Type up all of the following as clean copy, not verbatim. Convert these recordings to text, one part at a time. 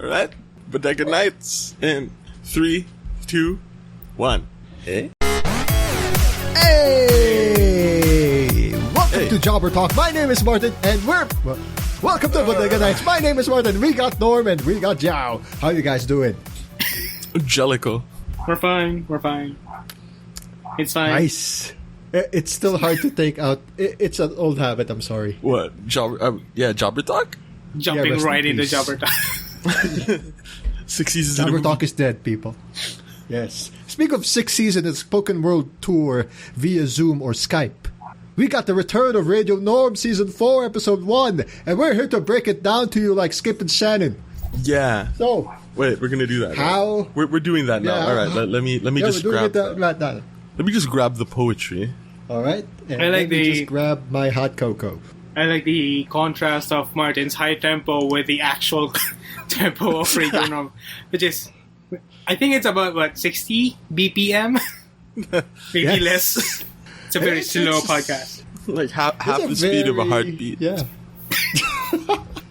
All right, Bodega Nights in 3, 2, 1. Hey. Welcome to Jobber Talk. My name is Martin, and welcome to Bodega Nights. My name is Martin. We got Norm and we got Joao. How you guys doing? Jellicle. We're fine. It's fine. Nice. It's still hard to take out. It's an old habit. I'm sorry. What? Jobber Talk? Jumping right into Jobber Talk. 6 seasons. Jobber Talk is dead, people. Yes. Speak of 6 seasons of Spoken World Tour via Zoom or Skype. We got the return of Radio Norm Season 4, Episode 1, and we're here to break it down to you like Skip and Shannon. Yeah. So, wait, we're gonna do that. How? Right? We're doing that now. Yeah. All right. Let me just grab. Let me just grab the poetry. All right. And I like let me just grab my hot cocoa. I like the contrast of Martin's high tempo with the actual tempo of Radio Norm, which is, I think it's about 60 BPM, maybe less. It's a very slow podcast. Like half the speed of a heartbeat. Yeah.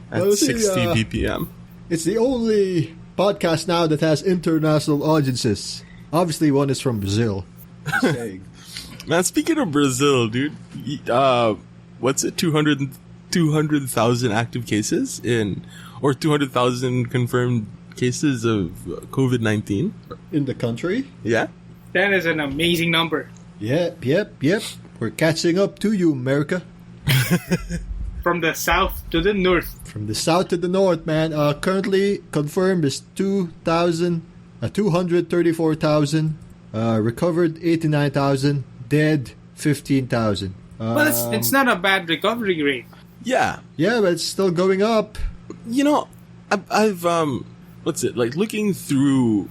At 60 BPM. It's the only podcast now that has international audiences. Obviously, one is from Brazil. Just saying. Man, speaking of Brazil, dude, what's it? 200,000 active cases or 200,000 confirmed cases of COVID-19 in the country. Yeah, that is an amazing number. Yep. We're catching up to you, America. From the south to the north. From the south to the north, man. Currently confirmed is 234,000. Recovered 89,000. Dead 15,000. Well, it's not a bad recovery rate. Yeah, but it's still going up. You know, I've what's it like looking through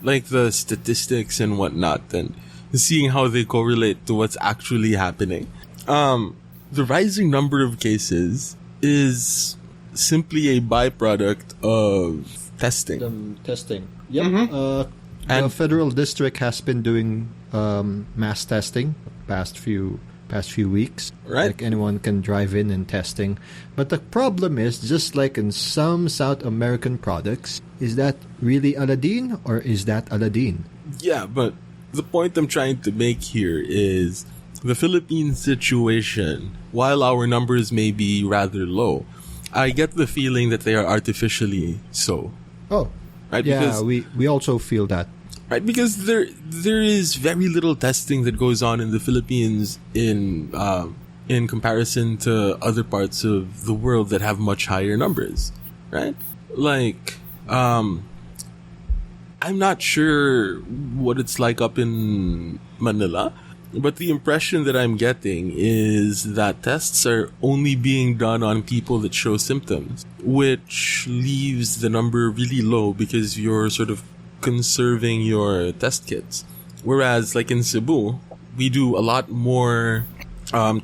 like the statistics and whatnot and seeing how they correlate to what's actually happening. The rising number of cases is simply a byproduct of testing. Testing. Yep. Mm-hmm. The federal district has been doing mass testing past few weeks. Right. Like anyone can drive in and testing. But the problem is, just like in some South American products, is that really Aladdin or is that Aladdin? Yeah, but the point I'm trying to make here is the Philippine situation, while our numbers may be rather low, I get the feeling that they are artificially so. Oh. Right? Yeah, because, we also feel that. Right, because there is very little testing that goes on in the Philippines in comparison to other parts of the world that have much higher numbers, right? Like, I'm not sure what it's like up in Manila, but the impression that I'm getting is that tests are only being done on people that show symptoms, which leaves the number really low because you're sort of conserving your test kits. Whereas like in Cebu, we do a lot more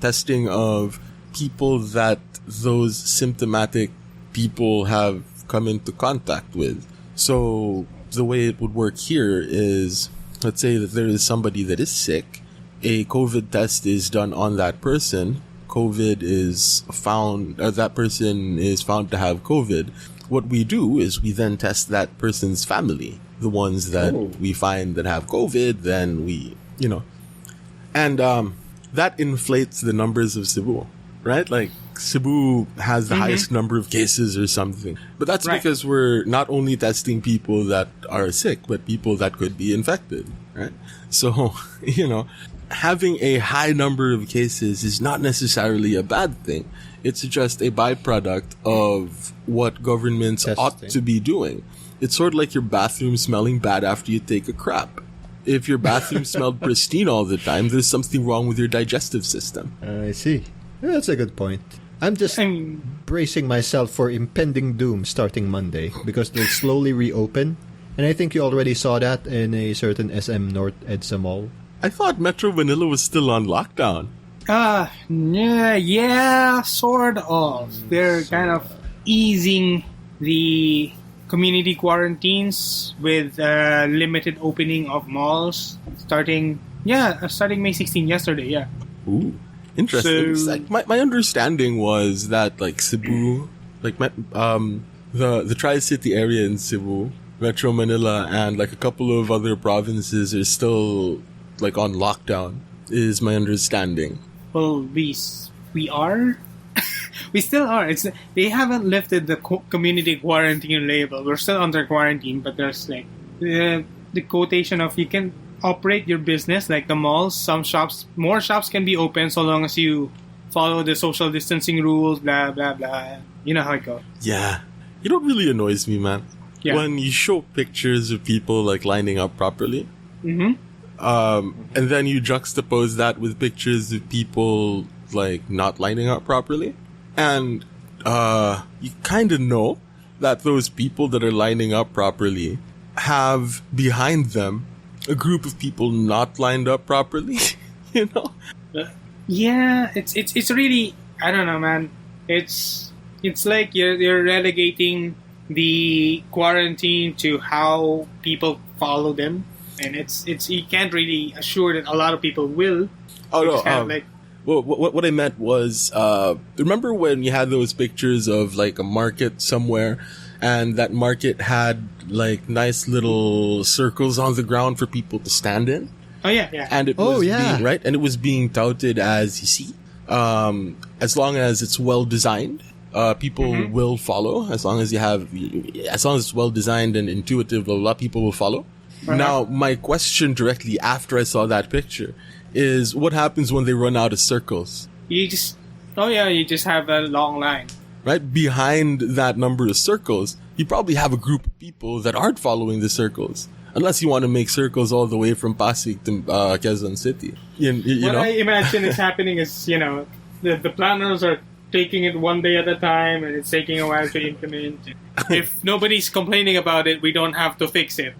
testing of people that those symptomatic people have come into contact with. So the way it would work here is, let's say that there is somebody that is sick, a COVID test is done on that person, COVID is found, that person is found to have COVID. What we do is we then test that person's family. The ones that we find that have COVID, then we, and that inflates the numbers of Cebu, right? Like Cebu has the highest number of cases or something. But that's because we're not only testing people that are sick, but people that could be infected, right? So, having a high number of cases is not necessarily a bad thing. It's just a byproduct of what governments ought to be doing. It's sort of like your bathroom smelling bad after you take a crap. If your bathroom smelled pristine all the time, there's something wrong with your digestive system. I see. Yeah, that's a good point. I'm just bracing myself for impending doom starting Monday because they'll slowly reopen. And I think you already saw that in a certain SM North EDSA mall. I thought Metro Manila was still on lockdown. Yeah, sort of. They're kind of easing the community quarantines with limited opening of malls starting May 16 yesterday. Yeah. Ooh, interesting. So, like, my understanding was that like Cebu like the Tri-City area in Cebu, Metro Manila, and like a couple of other provinces are still like on lockdown, is my understanding. Well, we are. We still are. They haven't lifted the community quarantine label. We're still under quarantine, but there's like the quotation of you can operate your business like the malls. Some shops, more shops can be open so long as you follow the social distancing rules. Blah blah blah. You know how it goes. Yeah, you know what really annoys me, man? Yeah. When you show pictures of people like lining up properly, Mm-hmm. and then you juxtapose that with pictures of people like not lining up properly. And you kind of know that those people that are lining up properly have behind them a group of people not lined up properly. You know? Yeah, it's really, I don't know, man. It's like you're relegating the quarantine to how people follow them, and it's you can't really assure that a lot of people will. Oh You no! just kind of like, Well, what I meant was, remember when you had those pictures of like a market somewhere, and that market had like nice little circles on the ground for people to stand in, oh yeah. and it was being, right, and it was being touted as, you see, as long as it's well designed, people will follow. As long as it's well designed and intuitive, a lot of people will follow. Uh-huh. Now, my question directly after I saw that picture is, what happens when they run out of circles? You just have a long line. Right? Behind that number of circles, you probably have a group of people that aren't following the circles. Unless you want to make circles all the way from Pasig to Quezon City. You What know? I imagine is happening is, the planners are taking it one day at a time, and it's taking a while to implement. If nobody's complaining about it, we don't have to fix it.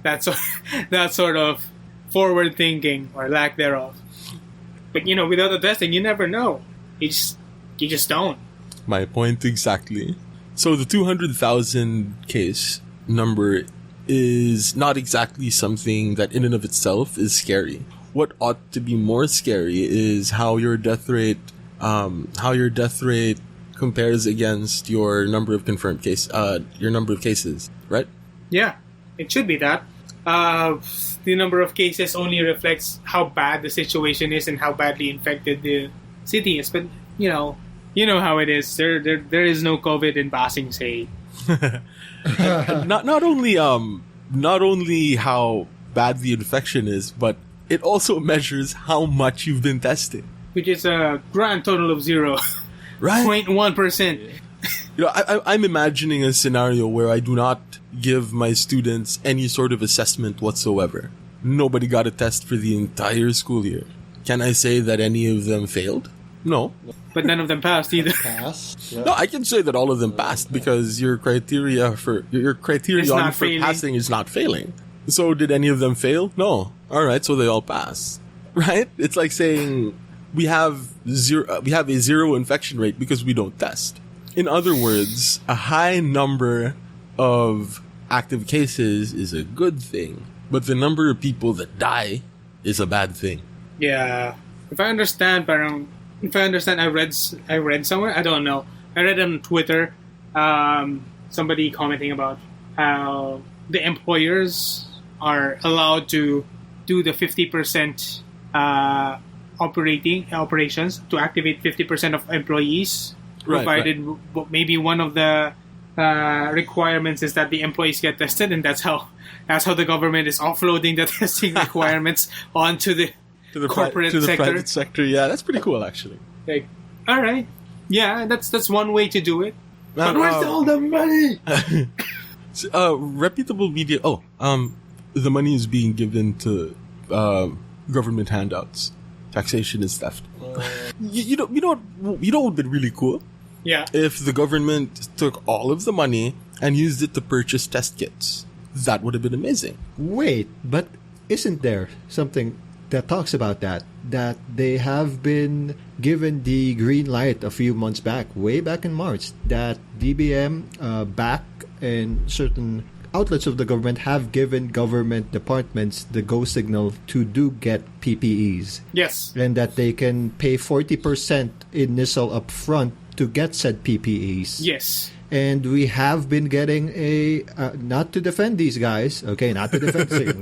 That's sort of forward thinking or lack thereof. But without the testing, you never know. You just don't. My point exactly. So the 200,000 case number is not exactly something that in and of itself is scary. What ought to be more scary is how your death rate compares against your number of confirmed your number of cases, right? Yeah, it should be that. The number of cases only reflects how bad the situation is and how badly infected the city is. But you know how it is. There is no COVID in Basing Say. Not only how bad the infection is, but it also measures how much you've been tested. Which is a grand total of 0. Right? 0.1%. I'm imagining a scenario where I do not give my students any sort of assessment whatsoever. Nobody got a test for the entire school year. Can I say that any of them failed? No. But none of them passed either. Pass. Yeah. No, I can say that all of them passed because your criterion for failing. passing is not failing. So did any of them fail? No. All right, so they all pass. Right? It's like saying we have a zero infection rate because we don't test. In other words, a high number of active cases is a good thing, but the number of people that die is a bad thing. Yeah. If I understand, I read somewhere, I don't know. I read on Twitter, somebody commenting about how the employers are allowed to do the 50% operations to activate 50% of employees, provided maybe one of the requirements is that the employees get tested, and that's how the government is offloading the testing requirements onto the corporate sector. Private sector. Yeah, that's pretty cool, actually. Like, all right, yeah, that's one way to do it. Man, but where's all the money? Reputable media. The money is being given to government handouts. Taxation is theft. You know what would be really cool? Yeah. If the government took all of the money and used it to purchase test kits. That would have been amazing. Wait, but isn't there something that talks about that they have been given the green light a few months back, way back in March, that DBM back and certain outlets of the government have given government departments the go signal to do get PPEs. Yes. And that they can pay 40% initial upfront to get said PPEs. Yes. And we have been getting not to defend these guys, okay, not to defend,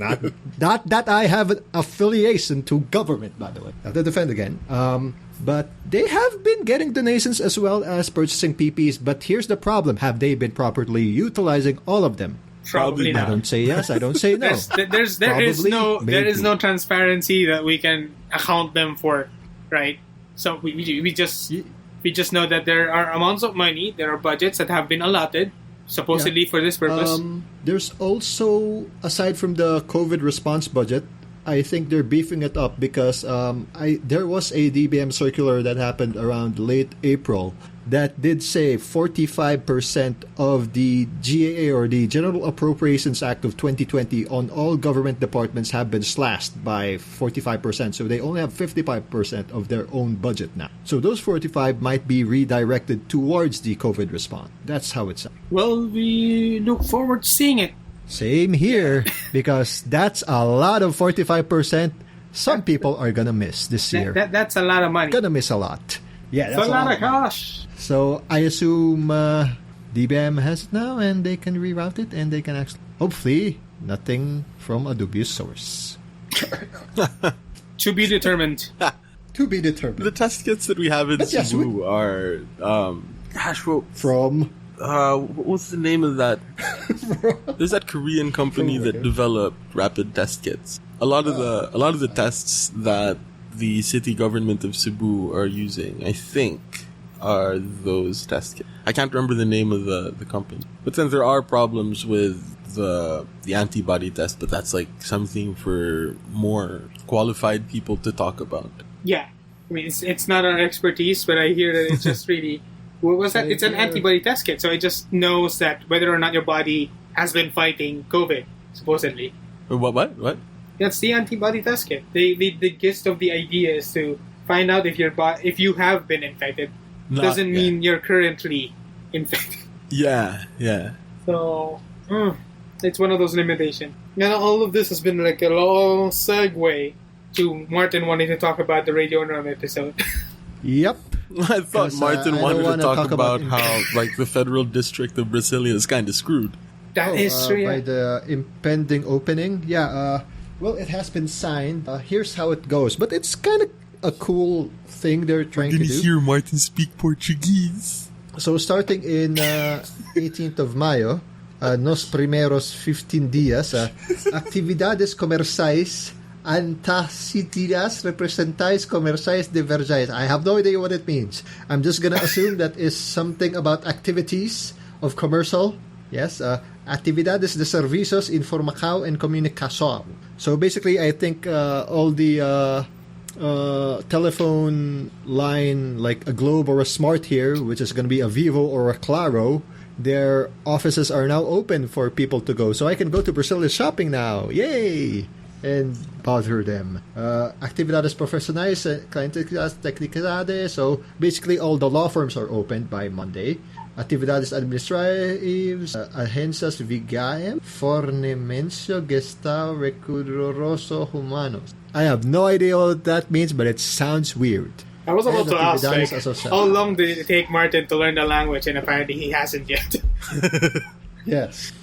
not that I have an affiliation to government, by the way, not to defend again, but they have been getting donations as well as purchasing PPEs, but here's the problem, have they been properly utilizing all of them? Probably not. I don't say yes, I don't say no. There is no transparency that we can account them for, right? So we just know that there are amounts of money, there are budgets that have been allotted supposedly for this purpose. There's also, aside from the COVID response budget, I think they're beefing it up because there was a DBM circular that happened around late April that did say 45% of the GAA or the General Appropriations Act of 2020 on all government departments have been slashed by 45%. So they only have 55% of their own budget now. So those 45 might be redirected towards the COVID response. That's how it's. Well, we look forward to seeing it. Same here, because that's a lot of 45%. Some people are going to miss this year. That's a lot of money. Going to miss a lot. Yeah, that's a lot of cash. So I assume DBM has it now, and they can reroute it, and they can actually, hopefully, nothing from a dubious source. To be determined. To be determined. The test kits that we have in Cebu are, from. What's the name of that? There's that Korean company that developed rapid test kits. A lot of the tests that the city government of Cebu are using, I think, are those test kits. I can't remember the name of the company. But then there are problems with the antibody test, but that's like something for more qualified people to talk about. Yeah. I mean, it's not our expertise, but I hear that it's just really... What was that? It's an antibody test kit, so it just knows that whether or not your body has been fighting COVID, supposedly. What? That's the antibody test kit. The gist of the idea is to find out if if you have been infected. Doesn't mean you're currently infected. Yeah. So, it's one of those limitations. And all of this has been like a long segue to Martin wanting to talk about the Radio Norm episode. Yep. I thought Martin wanted to talk about how like the federal district of Brasilia is kind of screwed. That is true. By the impending opening. Yeah, well, it has been signed. Here's how it goes. But it's kind of a cool thing they're trying to do. You're going to hear Martin speak Portuguese. So starting in 18th of Mayo, nos primeros 15 días, actividades comerciais antacitidas representais comerciais de vergais. I have no idea what it means. I'm just going to assume that is something about activities of commercial. Yes, actividades de servicios informação and comunicação. So basically, I think all the telephone line, like a Globe or a Smart here, which is going to be a Vivo or a Claro, their offices are now open for people to go. So I can go to Brasilia shopping now. Yay! And bother them. Actividades profissionais, clientes técnicas. So basically, all the law firms are open by Monday. Actividades administrativas, agencias vigaem, fornimento gestão recursos humanos. I have no idea what that means, but it sounds weird. I was about to ask, like, how long did it take Martin to learn the language, and apparently he hasn't yet. Yes.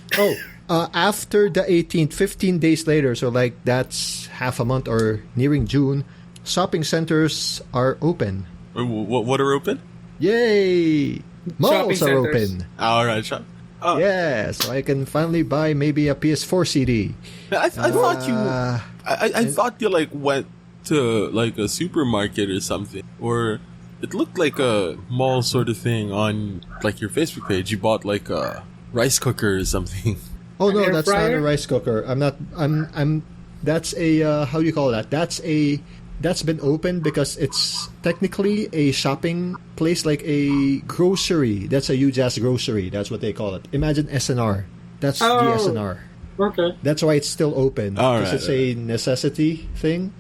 After the 18th, 15 days later, so like that's half a month or nearing June, shopping centers are open. What are open? Yay! Malls are open. All right, shop. Oh. Yeah, so I can finally buy maybe a PS4 CD. I thought you. I thought you like went to like a supermarket or something, or it looked like a mall sort of thing on like your Facebook page. You bought like a rice cooker or something. Oh no, that's not a rice cooker. I'm. That's a how do you call that? That's been open because it's technically a shopping place, like a grocery. That's a huge ass grocery. That's what they call it. Imagine SNR. That's the SNR. Okay. That's why it's still open. Because it's a necessity thing.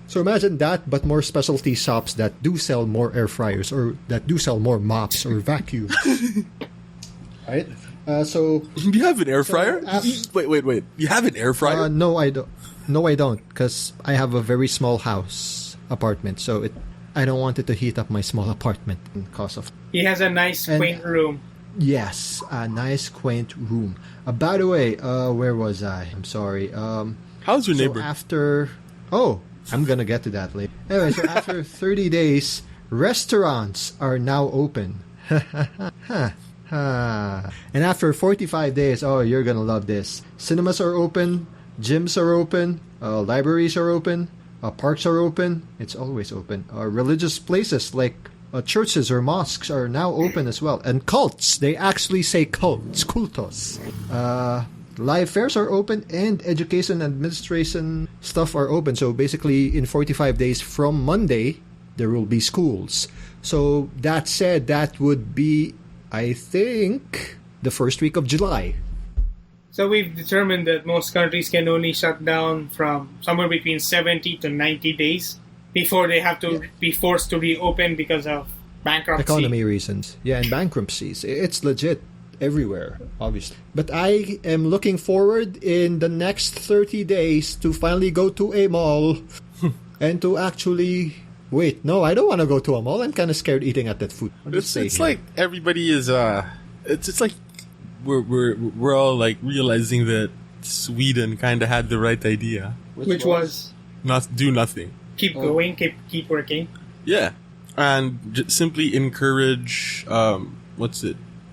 So imagine that, but more specialty shops that do sell more air fryers or that do sell more mops or vacuums. Right? So you have an air fryer? Wait. You have an air fryer? No, I don't. No, I don't, because I have a very small apartment. So I don't want it to heat up my small apartment because of... He has a nice, quaint room. Yes, a nice, quaint room. By the way, where was I? I'm sorry. How's your neighbor? I'm gonna get to that later. Anyway, so after 30 days, restaurants are now open. And after 45 days, you're gonna love this. Cinemas are open, gyms are open, libraries are open, parks are open. It's always open. Religious places like churches or mosques are now open as well. And cults, they actually say cults, cultos. Live fairs are open, and education and administration stuff are open. So basically, in 45 days from Monday, there will be schools. So that said, that would be, I think, the first week of July. So we've determined that most countries can only shut down from somewhere between 70 to 90 days before they have to be forced to reopen because of bankruptcy. Economy reasons. Yeah, and bankruptcies. It's legit everywhere, obviously. But I am looking forward in the next 30 days to finally go to a mall and to actually... Wait, no, I don't want to go to a mall. I'm kind of scared eating at that food. It's like everybody is... It's like we're all like realizing that Sweden kind of had the right idea. Which was? Not do nothing. Keep going, keep working. Yeah. And simply encourage...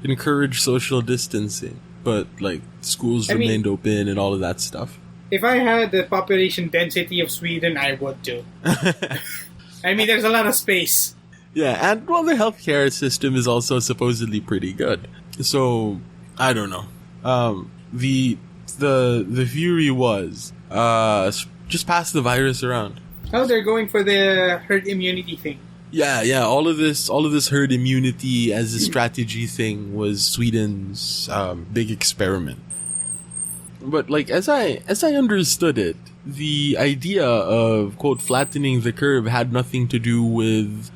Encourage social distancing, but like schools remained open and all of that stuff. If I had the population density of Sweden, I would too. I mean, there's a lot of space. Yeah, and well, the healthcare system is also supposedly pretty good. So I don't know. The theory was just pass the virus around. Oh, they're going for the herd immunity thing. Yeah. All of this herd immunity as a strategy thing was Sweden's big experiment. But like as I understood it, the idea of quote flattening the curve had nothing to do with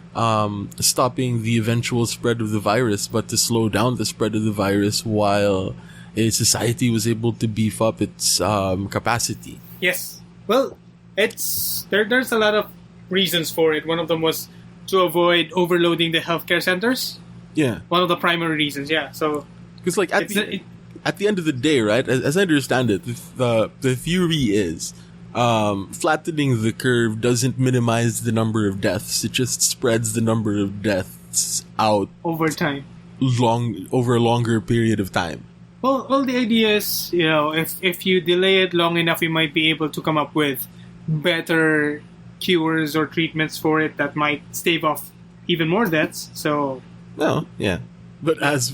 stopping the eventual spread of the virus, but to slow down the spread of the virus while a society was able to beef up its capacity. Yes. Well, there's a lot of reasons for it. One of them was to avoid overloading the healthcare centers. Yeah. One of the primary reasons, yeah. So, because like at the end of the day, right? As I understand it, the theory is flattening the curve doesn't minimize the number of deaths. It just spreads the number of deaths out over time, over a longer period of time. Well, the idea is, if you delay it long enough, you might be able to come up with better cures or treatments for it that might stave off even more deaths. So, no, yeah, but as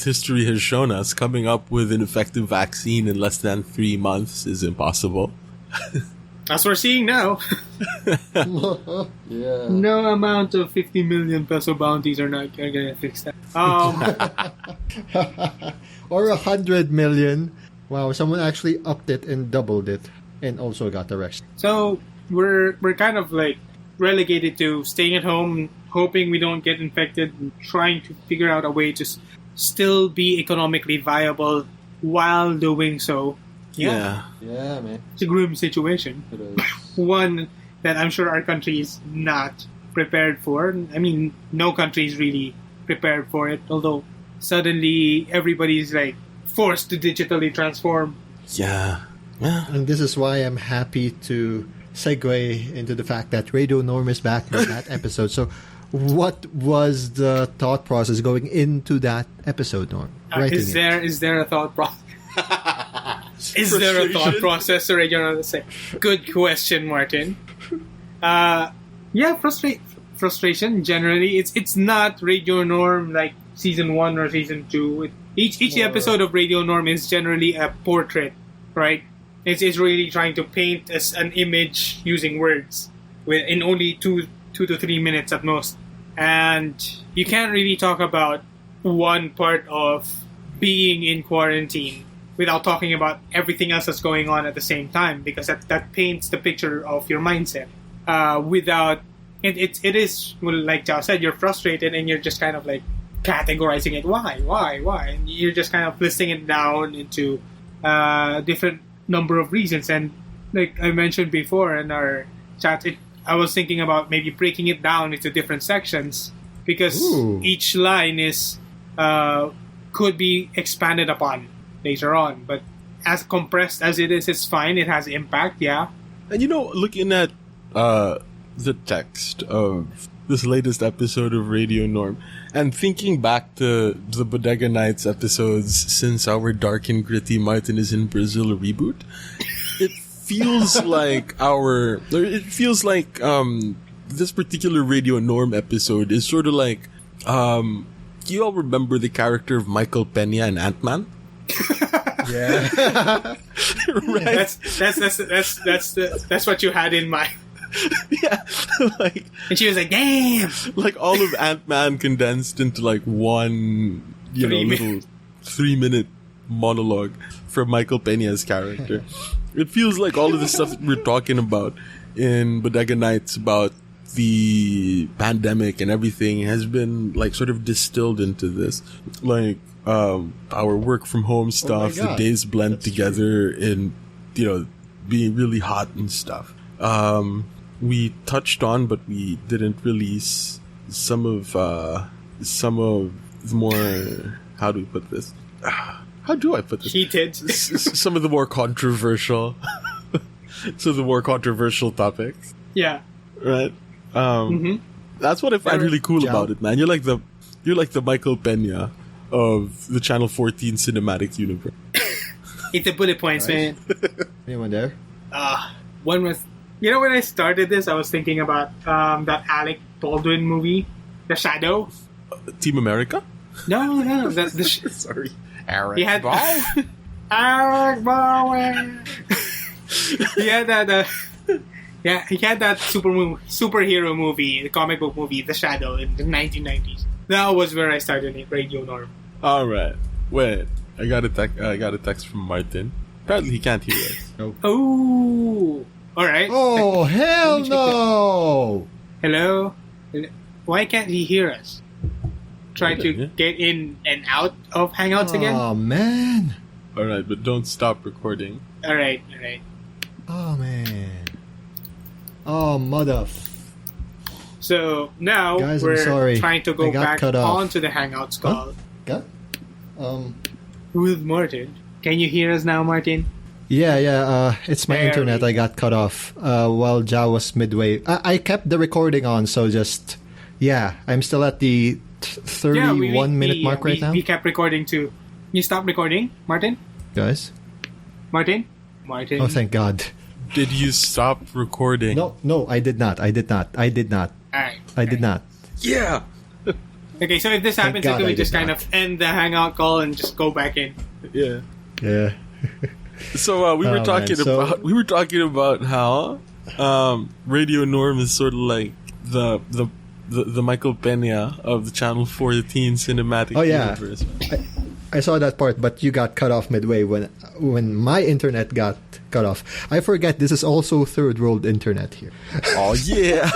history has shown us, coming up with an effective vaccine in less than 3 months is impossible. As we're seeing now. Yeah. No amount of 50 million peso bounties are going to fix that. Or 100 million. Wow, someone actually upped it and doubled it. And also got arrested. So we're kind of like relegated to staying at home, hoping we don't get infected, and trying to figure out a way to still be economically viable while doing so. Yeah, man. It's a grim situation. It is. One that I'm sure our country is not prepared for. I mean, no country is really prepared for it. Although suddenly everybody's like forced to digitally transform. Yeah. Yeah. And this is why I'm happy to segue into the fact that Radio Norm is back in that episode. So what was the thought process going into that episode, Norm? Is there a thought process? Is there a thought process or regional say? Good question, Martin. Frustration generally. It's not Radio Norm like season 1 or season 2. Each episode of Radio Norm is generally a portrait, right? It's really trying to paint an image using words in only 2 to 3 minutes at most. And you can't really talk about one part of being in quarantine without talking about everything else that's going on at the same time, because that paints the picture of your mindset. It is, well, like Joao said, you're frustrated and you're just kind of like categorizing it. Why? And you're just kind of listing it down into different number of reasons. And like I mentioned before in our chat, I was thinking about maybe breaking it down into different sections because Ooh. each line is could be expanded upon later on. But as compressed as it is, it's fine. It has impact, yeah. And looking at the text of this latest episode of Radio Norm and thinking back to the Bodega Nights episodes since our dark and gritty Martin is in Brazil reboot, it feels like this particular Radio Norm episode is sort of like, do you all remember the character of Michael Peña in Ant-Man? Yeah. Right? That's what you had in mind. Yeah. Like, And she was like, damn! like all of Ant-Man condensed into like one, little 3-minute monologue from Michael Peña's character. It feels like all of the stuff that we're talking about in Bodega Nights about the pandemic and everything has been like sort of distilled into this. Like, our work from home stuff, the God. days blend That's together in, being really hot and stuff. We touched on, but we didn't release some of the more, how do we put this? How do I put this? Heated. Some of the more controversial, topics, Yeah. right? That's what I find really cool Joao. about it, man. You're like the Michael Peña of the Channel 14 cinematic universe. Hit the bullet points, man. Anyone there? One was, when I started this, I was thinking about that Alec Baldwin movie, The Shadow. Team America? No, Sorry. Eric he had Ball? Alec Baldwin. he had that. He had that superhero movie, the comic book movie, The Shadow, in the 1990s. That was where I started in Radio Norm. All right. Wait, I got a text from Martin. Apparently, he can't hear us. Oh, all right. Oh, hell no! Hello. Why can't he hear us? Trying to Yeah. get in and out of Hangouts again. Oh, man. All right, but don't stop recording. All right. Oh, man. Oh, mother. So now Guys, I'm we're sorry. trying to I go got back cut off. onto the Hangouts call Got? with Martin. Can you hear us now, Martin? Yeah. It's my There internet. we I got cut off while Joao was midway. I kept the recording on, so just... Yeah, I'm still at the 31-minute mark right now. We kept recording too. You stopped recording, Martin? Guys? Martin? Oh, thank God. Did you stop recording? No, I did not. All right. I did not. Yeah. Okay, so if this happens, God can we I just did kind not. of end the Hangout call and just go back in? Yeah. Yeah. So we were Oh, talking man. about how Radio Norm is sort of like the Michael Peña of the Channel 14 cinematic universe. I saw that part, but you got cut off midway when my internet got cut off. I forget this is also third world internet here. Oh yeah.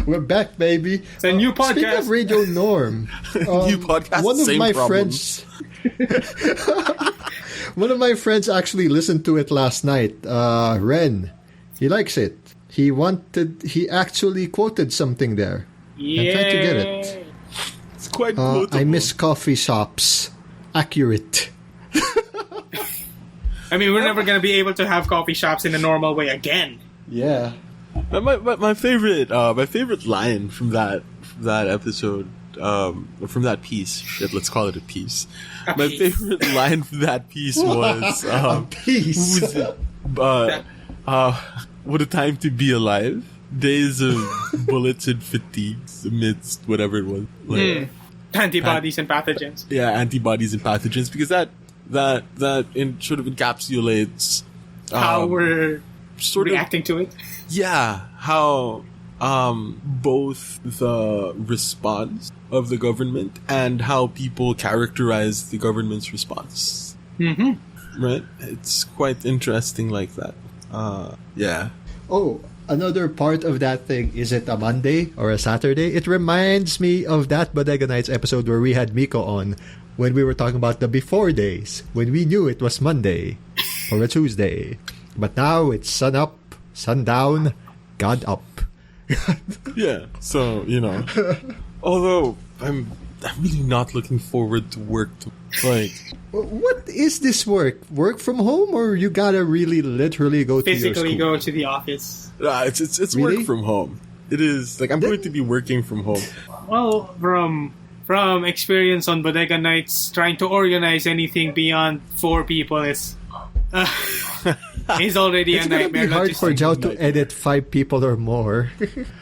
We're back, baby. It's a new podcast. Speaking of Radio Norm, New podcast, one of same my problems. friends, one of my friends actually listened to it last night. Ren, he likes it. He actually quoted something there. Yeah. I'm trying to get it. It's quite quotable. I miss coffee shops. Accurate. I mean, we're never going to be able to have coffee shops in a normal way again. Yeah. My favorite line from that episode, from that piece. Let's call it a piece. My favorite line from that piece was Peace. what a time to be alive. Days of bullets and fatigues amidst whatever it was. Like, Antibodies and pathogens. yeah, antibodies and pathogens, because that sort of encapsulates How we're sort of reacting to it. yeah, how both the response of the government and how people characterize the government's response. Mm-hmm. Right? It's quite interesting like that. Yeah. Oh, another part of that thing, is it a Monday or a Saturday? It reminds me of that Bodega Nights episode where we had Miko on when we were talking about the before days, when we knew it was Monday or a Tuesday. But now it's sun up, sun down, God up. Yeah. So, although I'm really not looking forward to work. What is this work? Work from home, or you gotta really literally go to your Physically school? go to the office. It's Really? work from home. It is I'm going to be working from home. Well, from experience on Bodega Nights, trying to organize anything beyond 4 people is already It's a gonna nightmare. be hard for logistic. Joao to edit 5 people or more.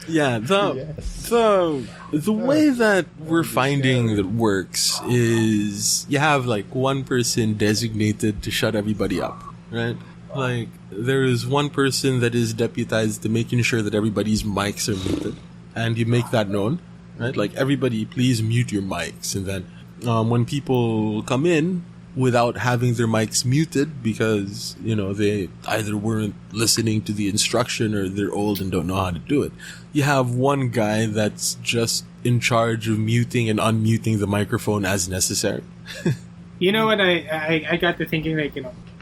Yeah, Yes. the way that we're finding that works is you have one person designated to shut everybody up, right? There is one person that is deputized to making sure that everybody's mics are muted, and you make that known, right? Everybody, please mute your mics, and then when people come in without having their mics muted because they either weren't listening to the instruction or they're old and don't know how to do it, you have one guy that's just in charge of muting and unmuting the microphone as necessary. You know what? I got to thinking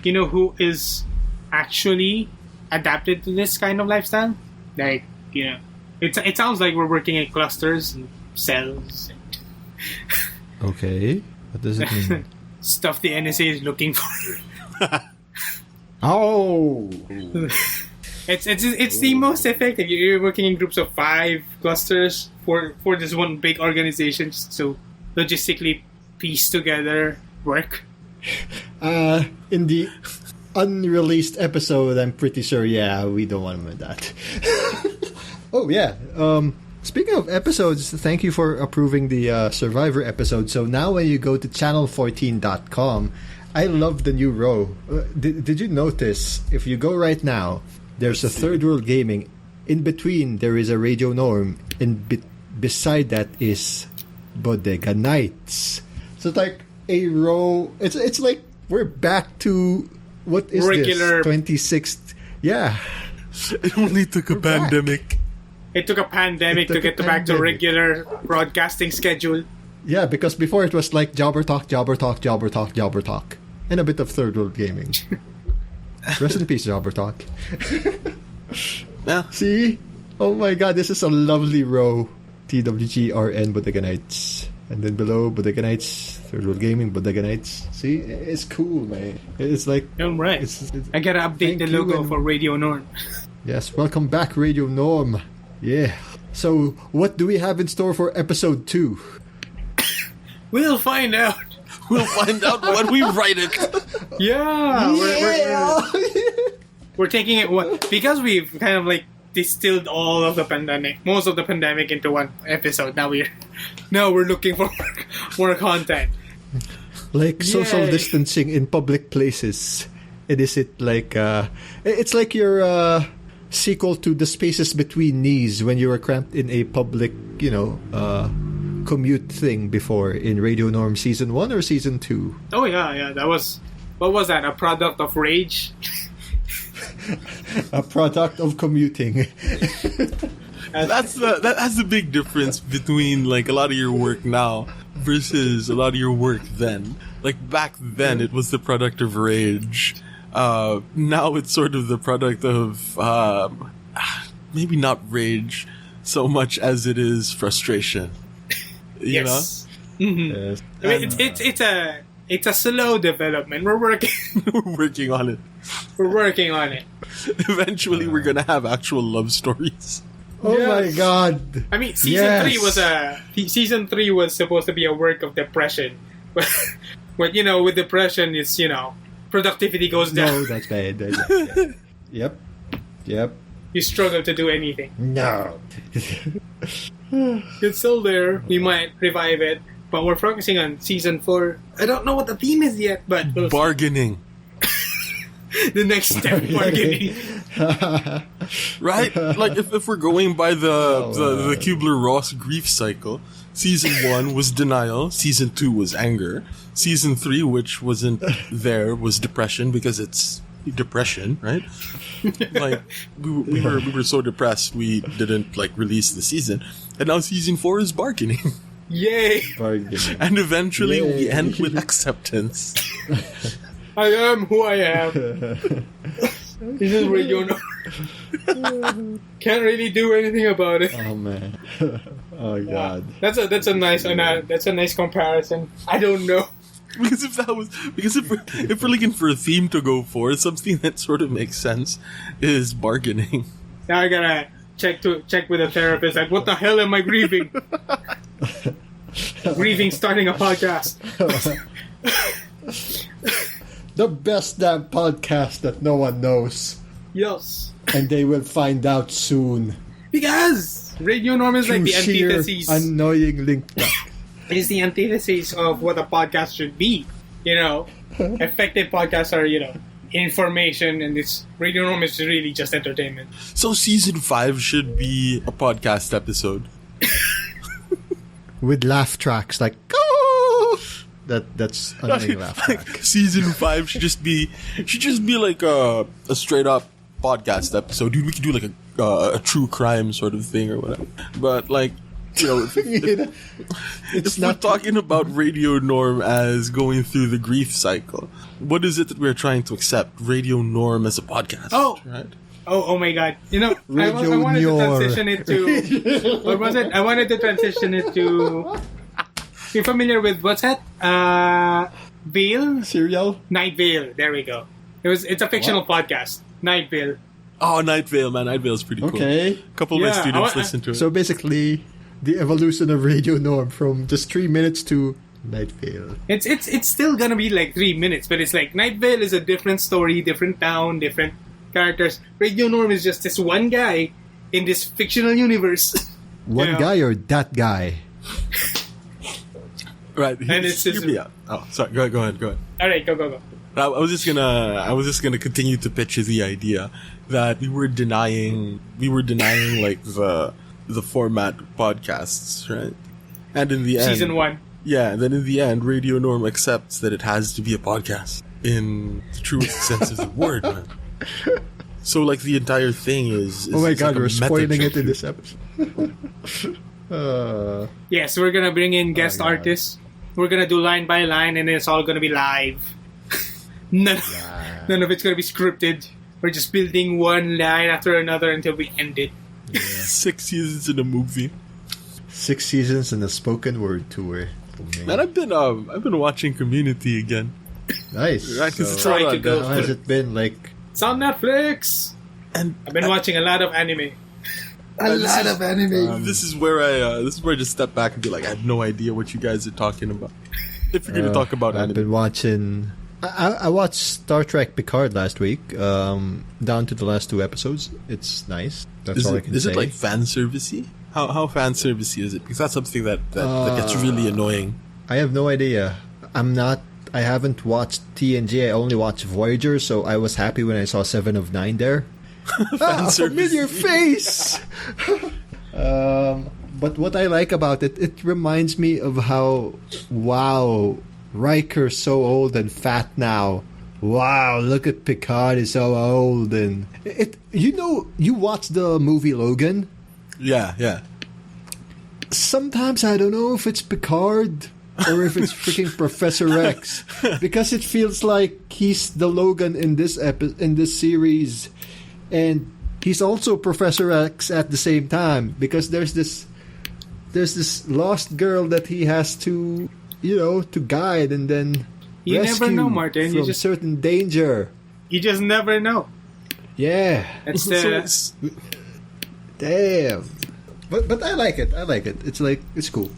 who is actually adapted to this kind of lifestyle? It sounds like we're working in clusters and cells. Okay. What does it mean? Stuff the NSA is looking for. Oh! It's the most effective. You're working in groups of 5 clusters for this one big organization just to logistically piece together work. In the unreleased episode, I'm pretty sure, we don't want to do that. Oh, yeah. Speaking of episodes, thank you for approving the Survivor episode. So now when you go to channel14.com, I love the new row. Did you notice, if you go right now, there's a Third World Gaming. In between, there is a Radio Norm. And beside that is Bodega Nights. So it's like a row. It's like we're back to, what is Regular. this? 26th. Yeah. It only took a pandemic. It took a pandemic to get back to regular broadcasting schedule. Yeah, because before it was like jobber talk, jobber talk, jobber talk, jobber talk. And a bit of Third World Gaming. Rest in peace, jobber talk. Yeah. See? Oh my god, this is a lovely row. TWGRN Bodega Nights. And then below, Bodega Nights, Third World Gaming, Bodega Nights. See? It's cool, man. It's like... I'm right. I gotta update the logo for Radio Norm. Yes, welcome back, Radio Norm. Yeah. So, what do we have in store for episode 2? We'll find out. We'll find out when we write it. Yeah. We're taking it because we've kind of distilled all of the pandemic, most of the pandemic into one episode. Now we're looking for more content. Like social Yay. distancing in public places. It's like your sequel to The Spaces Between Knees when you were cramped in a public, commute thing before in Radio Norm season 1 or season 2? Oh yeah. That was, what was that? A product of rage. A product of commuting. That's the big difference between a lot of your work now versus a lot of your work then. Back then, it was the product of rage. Now it's sort of the product of maybe not rage so much as it is frustration. You know? Mm-hmm. Yes. I mean, it's a slow development. We're working. We're working on it. We're working on it. Eventually, we're gonna have actual love stories. Oh Yes. my god. I mean, season 3 was supposed to be a work of depression, but with depression, it's productivity goes down. No, that's bad. That's bad. Yep. You struggle to do anything. No. It's still there. We might revive it, but we're focusing on season 4. I don't know what the theme is yet, but we'll see. Bargaining. The next step, bargaining. Right? If we're going by the Kubler-Ross grief cycle, season 1 was denial, season 2 was anger, season 3, which wasn't there, was depression because it's depression, right? We were so depressed we didn't release the season, and now season 4 is bargaining. Yay! Bargaining. And eventually Yay. we end with acceptance. I am who I am. This is Radio Norm. Can't really do anything about it. Oh man. Oh god. That's a nice comparison. I don't know. Because if we're looking for a theme to go for, something that sort of makes sense is bargaining. Now I gotta check with a therapist. Like, what the hell am I grieving? Grieving starting a podcast. The best damn podcast that no one knows. Yes. And they will find out soon. Because Radio Norm is like the Sheer antithesis. annoying link back. It is the antithesis of what a podcast should be. You know, effective podcasts are, information, and this Radio Norm is really just entertainment. So season 5 should be a podcast episode. With laugh tracks like, oh! That's annoying laugh track. Season 5 should just be like a straight up podcast episode. Dude, we could do like a true crime sort of thing or whatever. But like, if we're talking about Radio Norm as going through the grief cycle, what is it that we're trying to accept? Radio Norm as a podcast. Oh, right? Oh my God! I wanted to transition it to what was it? I wanted to transition it to. You're familiar with what's that? Vale? Serial? Night Vale. There we go. It's a fictional podcast. Night Vale. Oh, Night Vale, man. Night Vale is pretty cool. Okay. A couple of my students listen to it. So basically, the evolution of Radio Norm from just 3 minutes to Night Vale. It's still gonna be like 3 minutes, but it's like Night Vale is a different story, different town, different characters. Radio Norm is just this one guy in this fictional universe. One guy or that guy? Right. And it's just, oh, sorry. Go ahead. All right, go. I was just gonna continue to pitch the idea that we were denying like the format podcasts, right? And in the end, season 1. Yeah, and then in the end, Radio Norm accepts that it has to be a podcast in the truest sense of the word, man. So like the entire thing is oh my god, like we're spoiling it in this episode. Yes, we're gonna bring in guest artists. We're gonna do line by line, and it's all gonna be live. None of it's gonna be scripted. We're just building one line after another until we end it. Yeah. 6 seasons in a movie. 6 seasons in a spoken word tour. Oh, man, I've been watching Community again. Nice. Right, so, how has it been like? It's on Netflix, and I've been watching a lot of anime. This is where I just step back and be like, I have no idea what you guys are talking about. If you're going to talk about anime, I've been watching. I watched Star Trek Picard last week, down to the last 2 episodes. It's nice. That's all I can say. Is it like fan servicey? How fan servicey is it? Because that's something that gets really annoying. I have no idea. I haven't watched TNG. I only watched Voyager, so I was happy when I saw 7 of 9 there. A familiar face! But what I like about it reminds me of how, wow, Riker's so old and fat now. Wow, look at Picard, he's so old. And you watched the movie Logan? Yeah. Sometimes I don't know if it's Picard or if it's freaking Professor X, because it feels like he's the Logan in this series, and he's also Professor X at the same time, because there's this lost girl that he has to to guide and then you rescue never know, Martin. from certain danger. You just never know. Yeah, it's damn. But I like it. It's cool.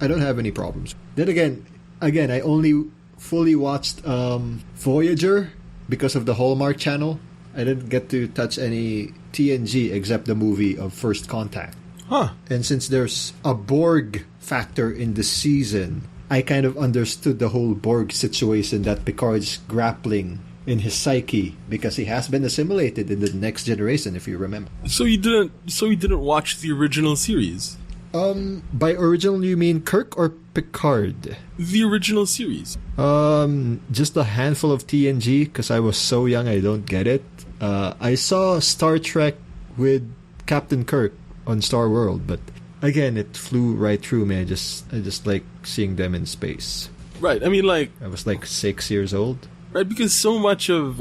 I don't have any problems. Then again, I only fully watched Voyager because of the Hallmark Channel. I didn't get to touch any TNG except the movie of First Contact. Huh. And since there's a Borg factor in the season, I kind of understood the whole Borg situation that Picard's grappling in his psyche, because he has been assimilated in the Next Generation, if you remember. So you didn't watch the original series? By original you mean Kirk or Picard? The original series. Just a handful of TNG, because I was so young I don't get it. I saw Star Trek with Captain Kirk on Star World, but again, it flew right through me. I just like seeing them in space. Right. I mean, like, I was like 6 years old. Right, because so much of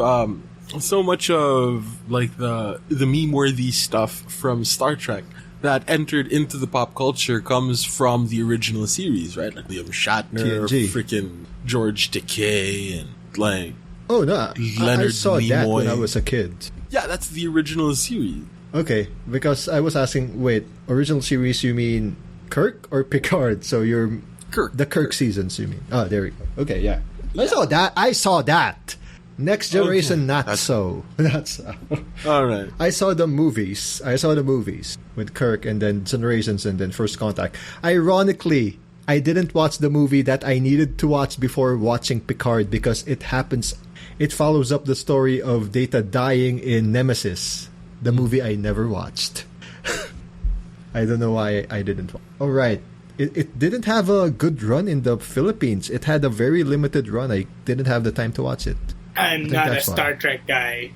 so much of like the meme-worthy stuff from Star Trek that entered into the pop culture comes from the original series, right? Like Liam Shatner, TNG. freaking George Takei, and like Oh no, I Leonard saw that Nimoy. when I was a kid. Yeah, that's the original series. Okay, because I was asking, wait, original series you mean Kirk or Picard? So you're Kirk. the Kirk seasons you mean? Oh, there we go. Okay, yeah. I saw that. Next Generation, Okay, not that's- so. Not so. All right. I saw the movies with Kirk and then Generations and then First Contact. Ironically, I didn't watch the movie that I needed to watch before watching Picard because it follows up the story of Data dying in Nemesis, the movie I never watched. I don't know why I didn't. All right. It didn't have a good run in the Philippines. It had a very limited run. I didn't have the time to watch it. I'm think not a that's why. Star Trek guy.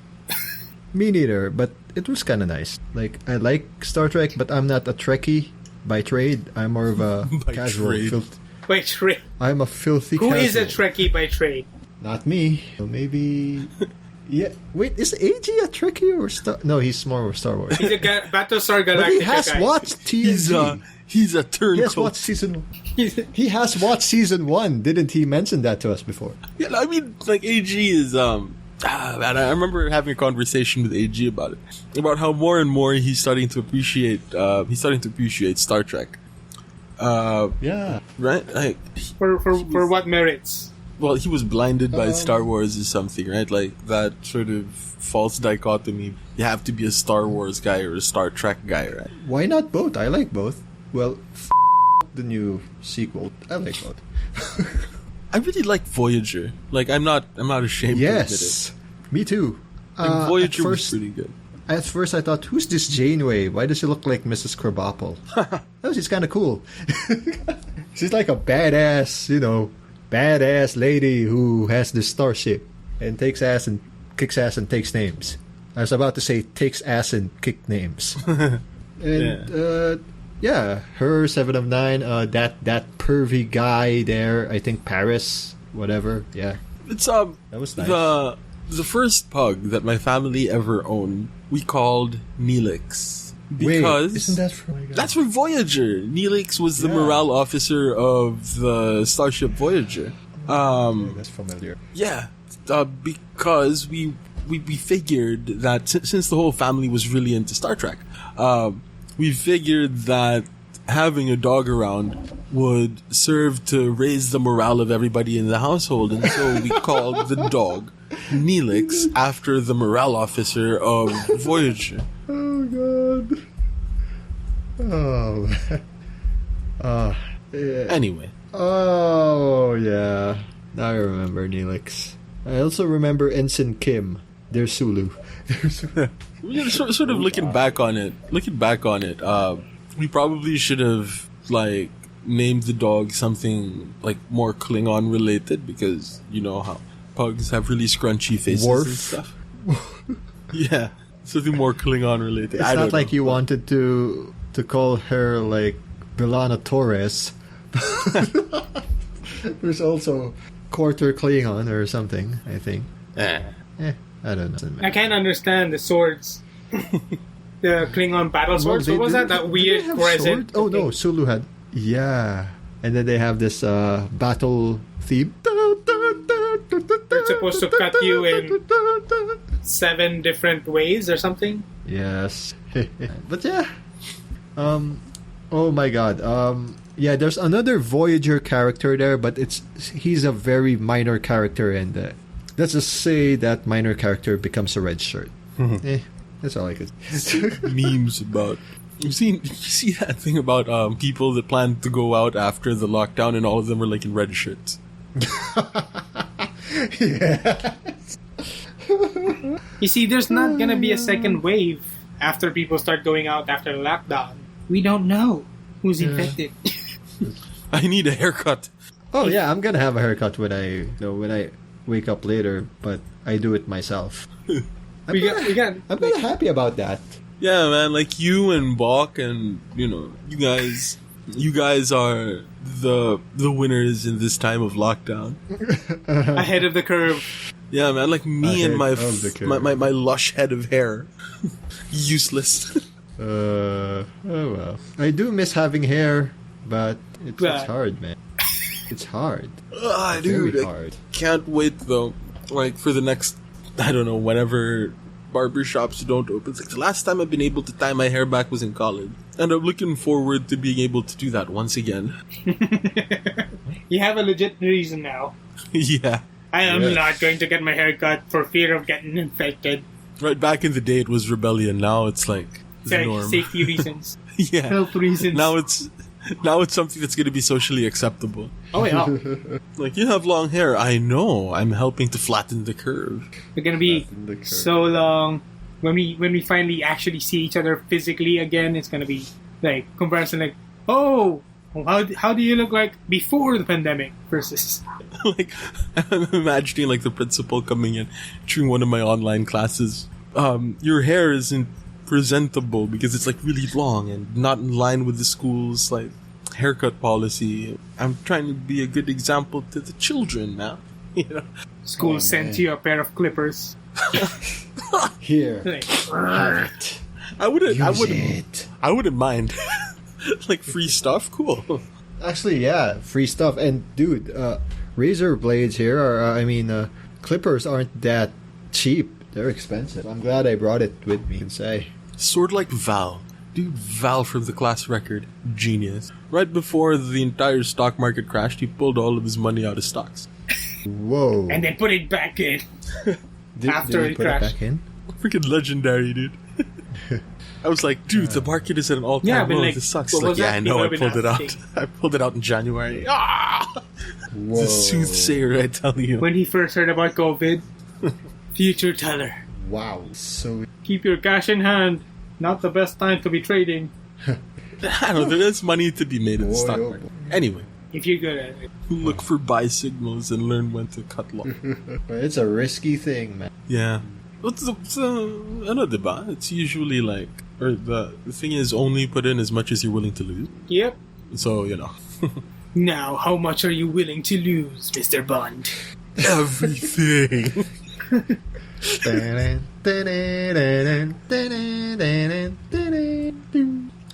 Me neither, but it was kind of nice. Like, I like Star Trek, but I'm not a Trekkie by trade. I'm more of a By casual. trade. Wait, I'm a filthy who casual. is a Trekkie by trade? Not me. So maybe... Yeah. Wait, is AG a Trekkie or Star... No, he's more of Star Wars. He's a Battlestar Galactica But he has guy. watched TNG. He's a He has turncoat. watched season... He has watched season 1. Didn't he mention that to us before? Yeah, I mean, like AG is man, I remember having a conversation with AG about it, about how more and more he's starting to appreciate Star Trek. Yeah. Right? Like, For what merits? well, he was blinded by Star Wars or something, right? Like that sort of false dichotomy. You have to be a Star Wars guy or a Star Trek guy, right? Why not both? I like both. Well, the new sequel. I like both. I really like Voyager. Like, I'm not ashamed to admit it. Yes. Me too. Like, Voyager at was first, pretty good. At first, I thought, who's this Janeway? Why does she look like Mrs. Krabappel? Oh, she's kind of cool. She's like a badass, badass lady who has this starship and takes ass and kicks ass and takes names. I was about to say takes ass and kick names. And yeah, her 7 of 9. That pervy guy there. I think Paris, whatever. Yeah, It's that was nice. the first pug that my family ever owned, we called Neelix. Because Wait, isn't that from? that's from Voyager. Neelix was the Yeah. morale officer of the Starship Voyager. That's familiar. Yeah, because we figured that since the whole family was really into Star Trek, we figured that having a dog around would serve to raise the morale of everybody in the household, and so we called the dog Neelix after the morale officer of Voyager. Oh god. Oh. Yeah. Anyway, Oh yeah. Now I remember Neelix. I also remember Ensign Kim. There's Sulu. sort of looking back on it, we probably should have like named the dog something like more Klingon related, because you know how pugs have really scrunchy faces Worf. and stuff. Yeah, something more Klingon related. It's I don't not like know. you wanted to call her like Belana Torres. There's also quarter Klingon or something, I think. I don't know. I can't understand the swords. The Klingon battle swords. Well, What was they- that? That did weird they have crescent. sword? Oh no, Sulu had. Yeah. And then they have this battle theme. It's supposed to cut you in 7 different ways or something. Yes. But yeah. Oh my god. Yeah, there's another Voyager character there, but he's a very minor character, and let's just say that minor character becomes a red shirt. That's all I could. Memes about. You see that thing about people that planned to go out after the lockdown, and all of them were like in red shirts. Yeah. You see, there's not gonna be a second wave after people start going out after the lockdown. We don't know who's infected. Uh, I need a haircut. Oh yeah, I'm gonna have a haircut when I wake up later, but I do it myself. I'm kinda happy about that. Yeah, man, like you and Bach, and you guys are the winners in this time of lockdown. Ahead of the curve. Yeah, man, like me and my the curve. my lush head of hair. Useless. Oh well. I do miss having hair, but it's Yeah. hard, man. It's hard. Dude, Very I hard. can't wait though. Like for the next, I don't know, whenever barbershops don't open. It's like the last time I've been able to tie my hair back was in college. And I'm looking forward to being able to do that once again. You have a legit reason now. Yeah. I am Yes. not going to get my hair cut for fear of getting infected. Right back in the day it was rebellion. Now it's like It's the like norm. safety reasons, Yeah. health reasons. Now it's something that's going to be socially acceptable. Oh yeah, Like, you have long hair. I know. I'm helping to flatten the curve. we're gonna be Flatten the curve. so long when we finally actually see each other physically again. It's gonna be like comparison, like, oh, how do you look like before the pandemic versus Like, I'm imagining like the principal coming in during one of my online classes. Your hair isn't presentable because it's like really long and not in line with the school's like haircut policy. I'm trying to be a good example to the children now. You know? school Oh, sent man. you a pair of clippers. Here. Like, Have it. I wouldn't it. I wouldn't mind. Like free stuff, cool. Actually, yeah, free stuff. And dude, razor blades here are, clippers aren't that cheap. They're expensive. I'm glad I brought it with me, I can say. Sort of like Val. Dude, Val from the class record. Genius. Right before the entire stock market crashed, he pulled all of his money out of stocks. Whoa. and then put it back in. after did he it put crashed. it back in? Freaking legendary, dude. I was like, dude, the market is at an all-time Yeah, but low. like, This sucks. what Like, was yeah, that? I know. I People have pulled been it out. asking. I pulled it out in January. Ah! Whoa. It's a soothsayer, I tell you. When he first heard about COVID, future teller, Wow. So keep your cash in hand. Not the best time to be trading I don't know. There is money to be made in the Boy, stock oh market. Anyway, if you're good at it. look for buy signals and learn when to cut low. it's a risky thing, man. Yeah. Ano, diba? It's usually like, or the thing is only put in as much as you're willing to lose. Yep. So, you know. Now, how much are you willing to lose, Mr. Bond? Everything.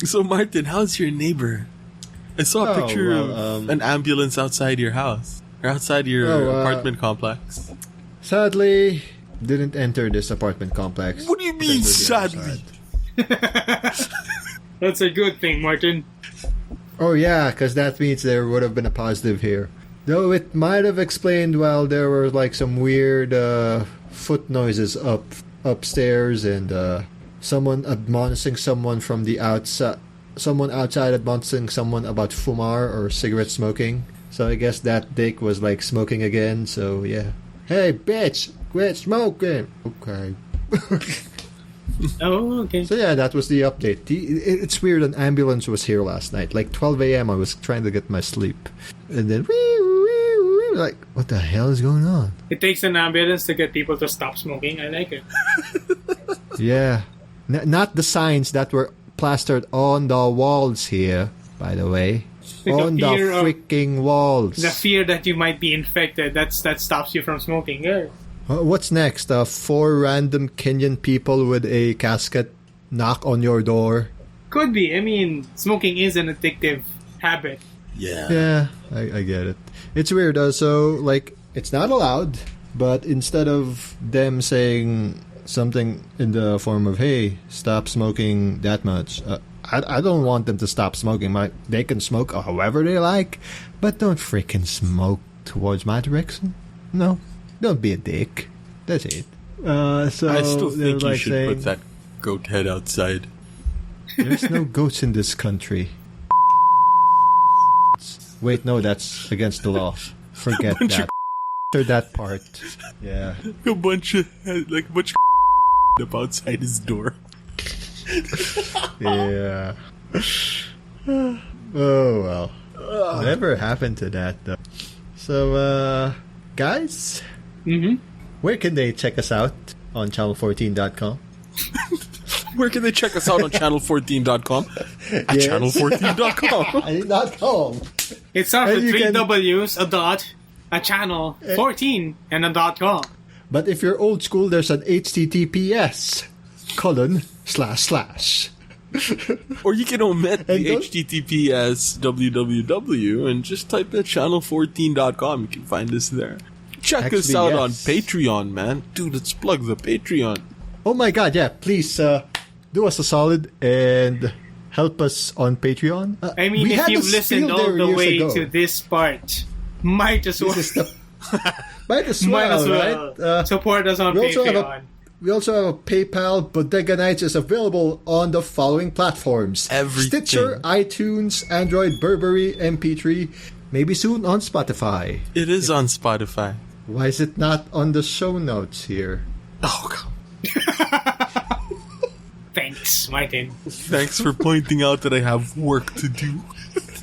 So, Martin, how's your neighbor? I saw a Oh, picture well, of an ambulance outside your house. Or outside your apartment complex. Sadly, didn't enter this apartment complex. What do you mean, Because we're the sadly? outside. That's a good thing, Martin. Oh yeah, because that means there would have been a positive here. Though it might have explained while there were like some weird foot noises upstairs and someone admonishing someone from the outside. Someone outside admonishing someone about fumar or cigarette smoking. So I guess that dick was like smoking again. So yeah. Hey bitch, quit smoking. Okay. Oh, okay. So yeah, that was the update. It's weird, an ambulance was here last night. Like 12 a.m. I was trying to get my sleep. And then, like, what the hell is going on? It takes an ambulance to get people to stop smoking. I like it. Yeah. Not the signs that were plastered on the walls here, by the way. The On the fear of- freaking walls. The fear that you might be infected, that stops you from smoking. Yeah. What's next? 4 random Kenyan people with a casket knock on your door. Could be. I mean, smoking is an addictive habit. Yeah. Yeah, I get it. It's weird. So, like, it's not allowed, but instead of them saying something in the form of, hey, stop smoking that much, I don't want them to stop smoking. They can smoke however they like, but don't freaking smoke towards my direction. No, don't be a dick. That's it. So I still they're think you like should saying, put that goat head outside. there's no goats in this country. Wait, no, that's against the law. Forget Bunch that. After that part. Yeah. A bunch of up outside his door. Yeah. Oh, well. Whatever happened to that, though? So, guys, Mm-hmm. where can they check us out on channel14.com? Where can they check us out on channel14.com? At Yes. channel14.com. I did not call. It starts And with you 3 can- W's, a dot, a channel, 14, and a .com. But if you're old school, there's an HTTPS : // Or you can omit the And don't- HTTPS www and just type in channel14.com. You can find us there. Check us Actually, out yes. on Patreon, man. Dude, let's plug the Patreon. Oh my god, yeah, please do us a solid and help us on Patreon. I mean, we if had you've a listened spiel all there the years way ago. to this part, might as well, This is the- might as well, right? support us on we also have Patreon. We also have a PayPal. Bodega Nights is available on the following platforms: Everything. Stitcher, iTunes, Android, Burberry, MP3, maybe soon on Spotify. It is on Spotify. Why is it not on the show notes here? Oh, God. Thanks, Martin. Thanks for pointing out that I have work to do.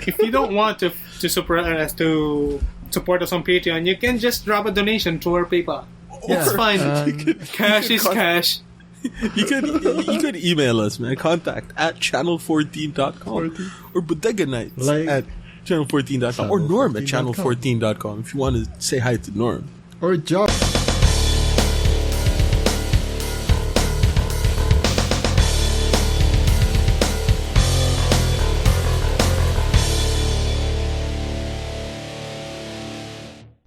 If you don't want to support us on Patreon, you can just drop a donation to our PayPal. It's fine. Cash is cash. You could email us, man. Contact at channel14.com or Bodega Nights at channel14.com or Norm at channel14.com if you want to say hi to Norm. Or Joao.